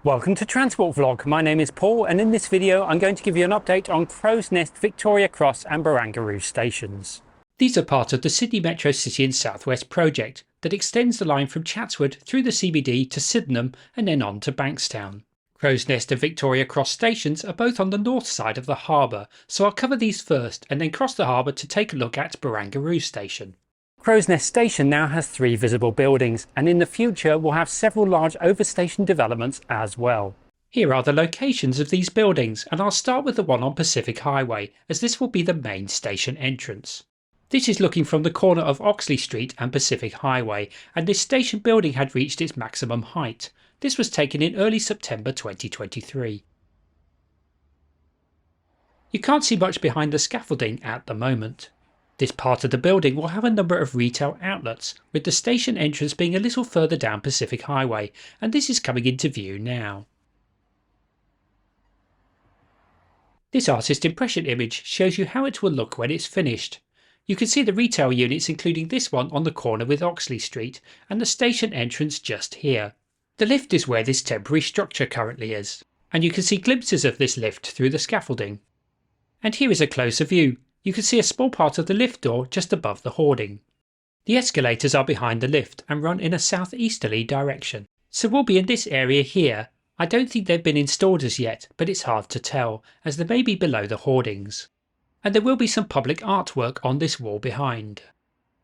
Welcome to Transport Vlog. My name is Paul, and in this video I'm going to give you an update on Crow's Nest, Victoria Cross and Barangaroo stations. These are part of the Sydney Metro City and South West project that extends the line from Chatswood through the CBD to Sydenham and then on to Bankstown. Crow's Nest and Victoria Cross stations are both on the north side of the harbour, so I'll cover these first and then cross the harbour to take a look at Barangaroo station. Crow's Nest station now has 3 visible buildings, and in the future will have several large overstation developments as well. Here are the locations of these buildings, and I'll start with the one on Pacific Highway, as this will be the main station entrance. This is looking from the corner of Oxley Street and Pacific Highway, and this station building had reached its maximum height. This was taken in early September 2023. You can't see much behind the scaffolding at the moment. This part of the building will have a number of retail outlets, with the station entrance being a little further down Pacific Highway, and this is coming into view now. This artist impression image shows you how it will look when it's finished. You can see the retail units, including this one on the corner with Oxley Street, and the station entrance just here. The lift is where this temporary structure currently is, and you can see glimpses of this lift through the scaffolding. And here is a closer view. You can see a small part of the lift door just above the hoarding. The escalators are behind the lift and run in a southeasterly direction, so we'll be in this area here. I don't think they've been installed as yet, but it's hard to tell, as they may be below the hoardings. And there will be some public artwork on this wall behind.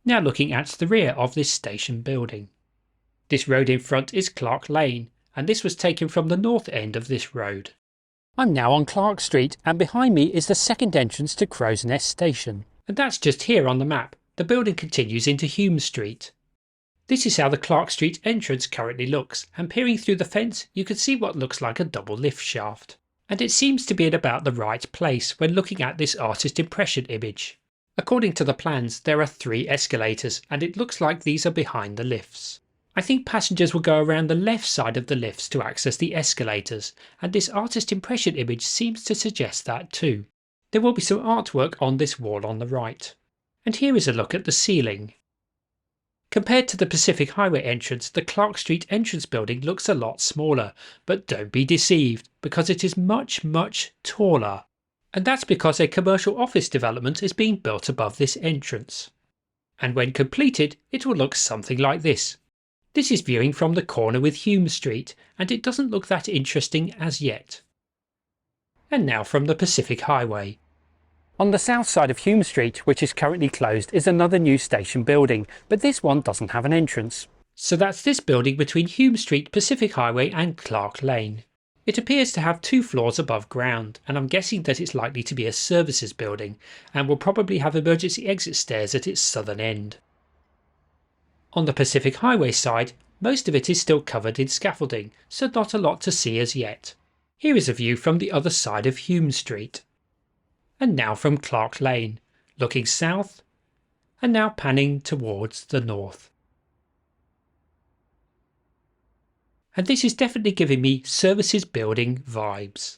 Now looking at the rear of this station building. This road in front is Clarke Lane, and this was taken from the north end of this road. I'm now on Clarke Street, and behind me is the second entrance to Crow's Nest station. And that's just here on the map. The building continues into Hume Street. This is how the Clarke Street entrance currently looks, and peering through the fence you can see what looks like a double lift shaft. And it seems to be in about the right place when looking at this artist impression image. According to the plans there are 3 escalators, and it looks like these are behind the lifts. I think passengers will go around the left side of the lifts to access the escalators, and this artist impression image seems to suggest that too. There will be some artwork on this wall on the right. And here is a look at the ceiling. Compared to the Pacific Highway entrance, the Clarke Street entrance building looks a lot smaller, but don't be deceived, because it is much taller. And that's because a commercial office development is being built above this entrance. And when completed, it will look something like this. This is viewing from the corner with Hume Street, and it doesn't look that interesting as yet. And now from the Pacific Highway. On the south side of Hume Street, which is currently closed, is another new station building, but this one doesn't have an entrance. So that's this building between Hume Street, Pacific Highway and Clarke Lane. It appears to have 2 floors above ground, and I'm guessing that it's likely to be a services building, and will probably have emergency exit stairs at its southern end. On the Pacific Highway side, most of it is still covered in scaffolding, so not a lot to see as yet. Here is a view from the other side of Hume Street. And now from Clarke Lane, looking south, and now panning towards the north. And this is definitely giving me services building vibes.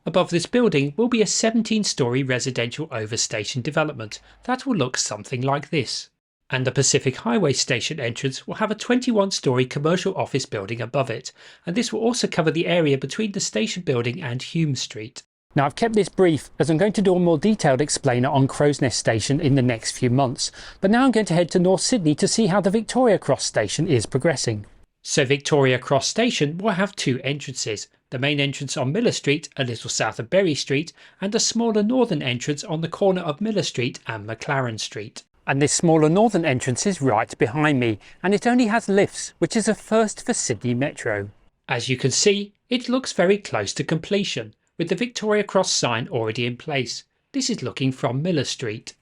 Above this building will be a 17-storey residential overstation development that will look something like this. And the Pacific Highway station entrance will have a 21-storey commercial office building above it, and this will also cover the area between the station building and Hume Street. Now I've kept this brief as I'm going to do a more detailed explainer on Crow's Nest station in the next few months, but now I'm going to head to North Sydney to see how the Victoria Cross station is progressing. So Victoria Cross station will have 2 entrances, the main entrance on Miller Street a little south of Berry Street, and a smaller northern entrance on the corner of Miller Street and McLaren Street. And this smaller northern entrance is right behind me, and it only has lifts, which is a first for Sydney Metro. As you can see, it looks very close to completion, with the Victoria Cross sign already in place. This is looking from Miller Street.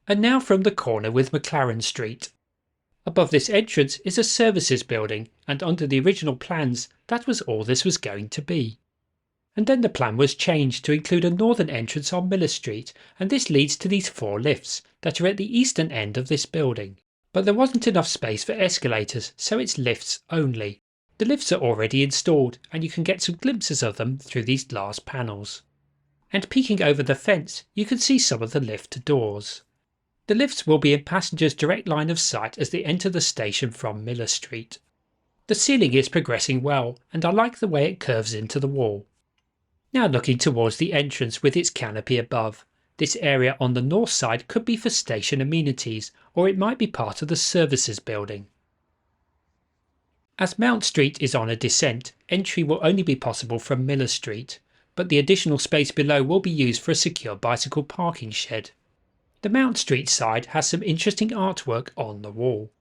And now from the corner with McLaren Street. Above this entrance is a services building, and under the original plans, that was all this was going to be. And then the plan was changed to include a northern entrance on Miller Street, and this leads to these 4 lifts that are at the eastern end of this building. But there wasn't enough space for escalators, so it's lifts only. The lifts are already installed, and you can get some glimpses of them through these glass panels. And peeking over the fence, you can see some of the lift doors. The lifts will be in passengers' direct line of sight as they enter the station from Miller Street. The ceiling is progressing well, and I like the way it curves into the wall. Now looking towards the entrance with its canopy above. This area on the north side could be for station amenities, or it might be part of the services building. As Mount Street is on a descent, entry will only be possible from Miller Street, but the additional space below will be used for a secure bicycle parking shed. The Mount Street side has some interesting artwork on the wall.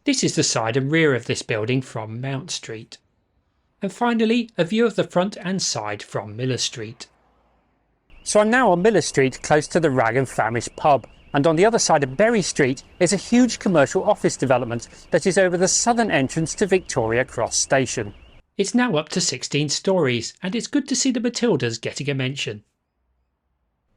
This is the side and rear of this building from Mount Street. And finally, a view of the front and side from Miller Street. So I'm now on Miller Street, close to the Rag and Famish pub, and on the other side of Berry Street is a huge commercial office development that is over the southern entrance to Victoria Cross Station. It's now up to 16 stories, and it's good to see the Matildas getting a mention.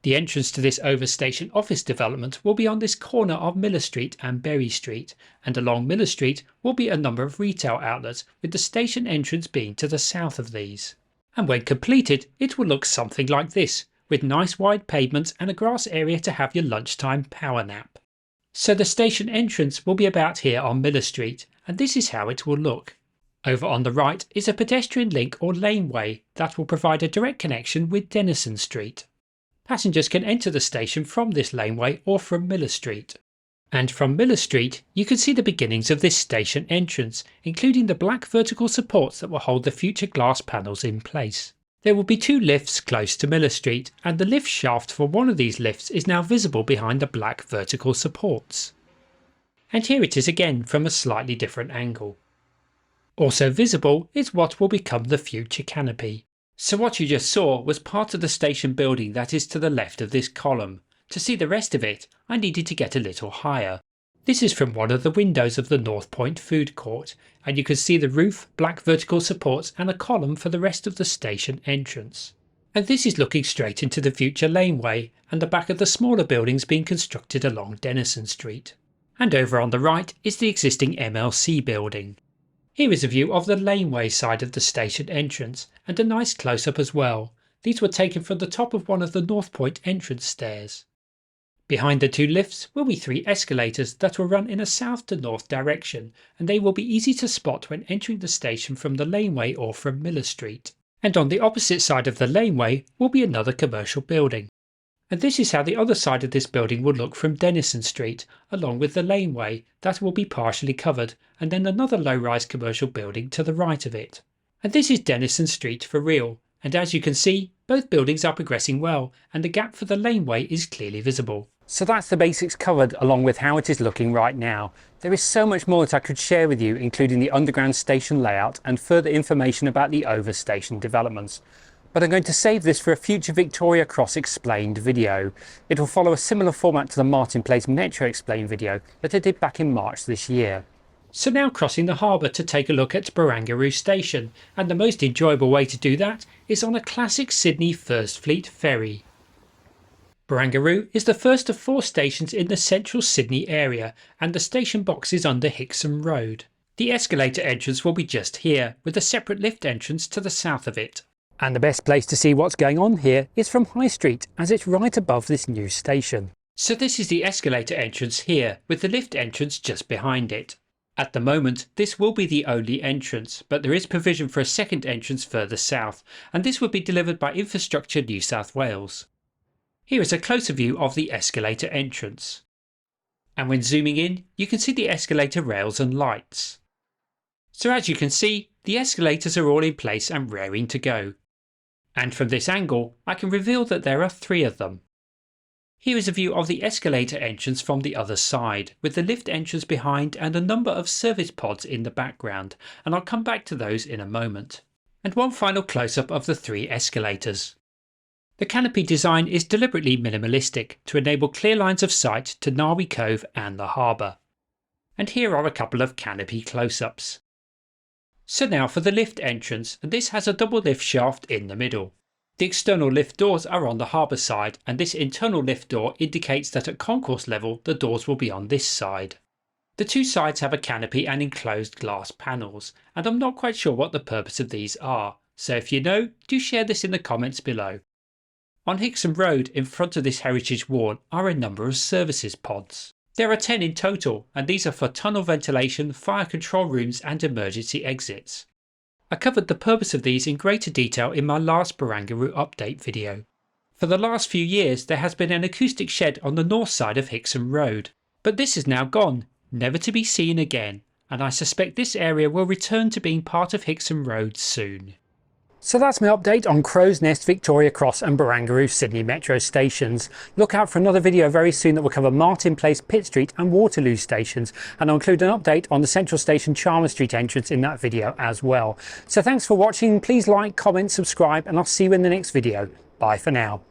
The entrance to this overstation office development will be on this corner of Miller Street and Berry Street, and along Miller Street will be a number of retail outlets, with the station entrance being to the south of these. And when completed, it will look something like this, with nice wide pavements and a grass area to have your lunchtime power nap. So the station entrance will be about here on Miller Street, and this is how it will look. Over on the right is a pedestrian link or laneway that will provide a direct connection with Denison Street. Passengers can enter the station from this laneway or from Miller Street. And from Miller Street you can see the beginnings of this station entrance, including the black vertical supports that will hold the future glass panels in place. There will be 2 lifts close to Miller Street, and the lift shaft for one of these lifts is now visible behind the black vertical supports. And here it is again from a slightly different angle. Also visible is what will become the future canopy. So what you just saw was part of the station building that is to the left of this column. To see the rest of it, I needed to get a little higher. This is from one of the windows of the North Point food court, and you can see the roof, black vertical supports and a column for the rest of the station entrance. And this is looking straight into the future laneway and the back of the smaller buildings being constructed along Denison Street. And over on the right is the existing MLC building. Here is a view of the laneway side of the station entrance, and a nice close-up as well. These were taken from the top of one of the North Point entrance stairs. Behind the 2 lifts will be 3 escalators that will run in a south to north direction, and they will be easy to spot when entering the station from the laneway or from Miller Street. And on the opposite side of the laneway will be another commercial building. And this is how the other side of this building will look from Denison Street, along with the laneway that will be partially covered, and then another low-rise commercial building to the right of it. And this is Denison Street for real, and as you can see, both buildings are progressing well, and the gap for the laneway is clearly visible. So that's the basics covered, along with how it is looking right now. There is so much more that I could share with you, including the underground station layout and further information about the overstation developments. But I'm going to save this for a future Victoria Cross Explained video. It will follow a similar format to the Martin Place Metro Explained video that I did back in March this year. So now crossing the harbour to take a look at Barangaroo Station, and the most enjoyable way to do that is on a classic Sydney First Fleet ferry. Barangaroo is the first of 4 stations in the central Sydney area, and the station box is under Hixham Road. The escalator entrance will be just here, with a separate lift entrance to the south of it. And the best place to see what's going on here is from High Street, as it's right above this new station. So this is the escalator entrance here, with the lift entrance just behind it. At the moment this will be the only entrance, but there is provision for a second entrance further south, and this would be delivered by Infrastructure New South Wales. Here is a closer view of the escalator entrance. And when zooming in, you can see the escalator rails and lights. So as you can see, the escalators are all in place and raring to go. And from this angle, I can reveal that there are 3 of them. Here is a view of the escalator entrance from the other side, with the lift entrance behind and a number of service pods in the background, and I'll come back to those in a moment. And one final close-up of the 3 escalators. The canopy design is deliberately minimalistic to enable clear lines of sight to Narwee Cove and the harbour. And here are a couple of canopy close-ups. So now for the lift entrance, and this has a double lift shaft in the middle. The external lift doors are on the harbour side, and this internal lift door indicates that at concourse level the doors will be on this side. The 2 sides have a canopy and enclosed glass panels, and I'm not quite sure what the purpose of these are, so if you know, do share this in the comments below. On Hixham Road in front of this heritage wall are a number of services pods. There are 10 in total, and these are for tunnel ventilation, fire control rooms and emergency exits. I covered the purpose of these in greater detail in my last Barangaroo update video. For the last few years there has been an acoustic shed on the north side of Hixham Road, but this is now gone, never to be seen again, and I suspect this area will return to being part of Hixham Road soon. So that's my update on Crow's Nest, Victoria Cross and Barangaroo Sydney Metro stations. Look out for another video very soon that will cover Martin Place, Pitt Street and Waterloo stations, and I'll include an update on the Central Station Chalmers Street entrance in that video as well. So thanks for watching, please like, comment, subscribe, and I'll see you in the next video. Bye for now.